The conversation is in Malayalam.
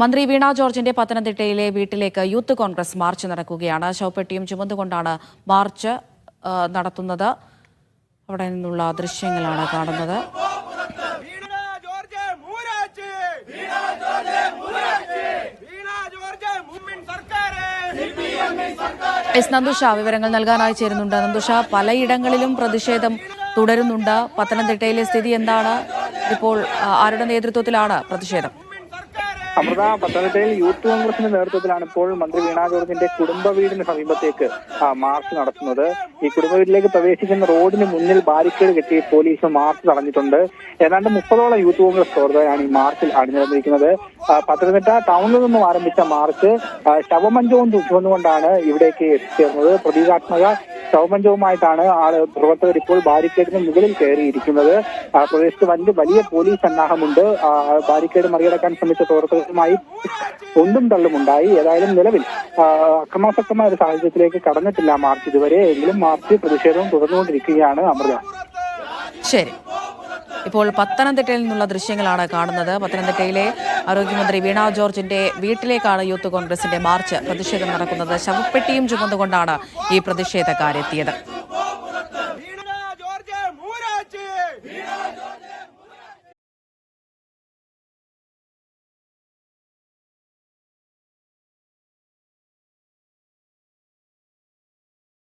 മന്ത്രി വീണ ജോർജിന്റെ പത്തനംതിട്ടയിലെ വീട്ടിലേക്ക് യൂത്ത് കോൺഗ്രസ് മാർച്ച് നടക്കുകയാണ്. ശവപ്പെട്ടിയും ചുമന്നുകൊണ്ടാണ് മാർച്ച് നടത്തുന്നത്. അവിടെ നിന്നുള്ള ദൃശ്യങ്ങളാണ് കാണുന്നത്. എസ് നന്ദുഷ വിവരങ്ങൾ നൽകാനായി ചേരുന്നുണ്ട്. നന്ദുഷ, പലയിടങ്ങളിലും പ്രതിഷേധം തുടരുന്നുണ്ട്. പത്തനംതിട്ടയിലെ സ്ഥിതി എന്താണ്? ഇപ്പോൾ ആരുടെ നേതൃത്വത്തിലാണ് പ്രതിഷേധം? അമൃത, പത്തനംതിട്ടയിൽ യൂത്ത് കോൺഗ്രസിന്റെ നേതൃത്വത്തിലാണ് ഇപ്പോൾ മന്ത്രി വീണ ജോർജിന്റെ കുടുംബ വീടിന് സമീപത്തേക്ക് മാർച്ച് നടത്തുന്നത്. ഈ കുടുംബ വീട്ടിലേക്ക് പ്രവേശിക്കുന്ന റോഡിന് മുന്നിൽ ബാരിക്കേഡ് കെട്ടി പോലീസ് മാർച്ച് തടഞ്ഞിട്ടുണ്ട്. ഏതാണ്ട് 30ഓളം യൂത്ത് കോൺഗ്രസ് പ്രവർത്തകരാണ് ഈ മാർച്ചിൽ അണിനിരന്നിരിക്കുന്നത്. പത്തനംതിട്ട ടൗണിൽ നിന്നും ആരംഭിച്ച മാർച്ച് ശവമഞ്ചവും ചുവന്നുകൊണ്ടാണ് ഇവിടേക്ക് എത്തിച്ചേർന്നത്. പ്രതീകാത്മക ശവമഞ്ചവുമായിട്ടാണ് പ്രവർത്തകർ ഇപ്പോൾ ബാരിക്കേഡിന് മുകളിൽ കയറിയിരിക്കുന്നത്. പ്രദേശത്ത് വലിയ പോലീസ് സന്നാഹമുണ്ട്. ബാരിക്കേഡ് മറികടക്കാൻ ശ്രമിച്ച പ്രവർത്തകരുമായി ഒന്നും തള്ളുമുണ്ടായി. ഏതായാലും നിലവിൽ അക്രമാസക്തമായ ഒരു സാഹചര്യത്തിലേക്ക് കടന്നിട്ടില്ല മാർച്ച് ഇതുവരെ. എങ്കിലും മാർച്ച് പ്രതിഷേധവും തുടർന്നുകൊണ്ടിരിക്കുകയാണ്. അമൃത, ശരി. ഇപ്പോൾ പത്തനംതിട്ടയിൽ നിന്നുള്ള ദൃശ്യങ്ങളാണ് കാണുന്നത്. പത്തനംതിട്ടയിലെ ആരോഗ്യമന്ത്രി വീണ ജോർജിന്റെ വീട്ടിലേക്കാണ് യൂത്ത് കോൺഗ്രസിന്റെ മാർച്ച് പ്രതിഷേധം നടക്കുന്നത്. ശവപ്പെട്ടിയും ചുമന്നുകൊണ്ടാണ് ഈ പ്രതിഷേധക്കാരെത്തിയത്.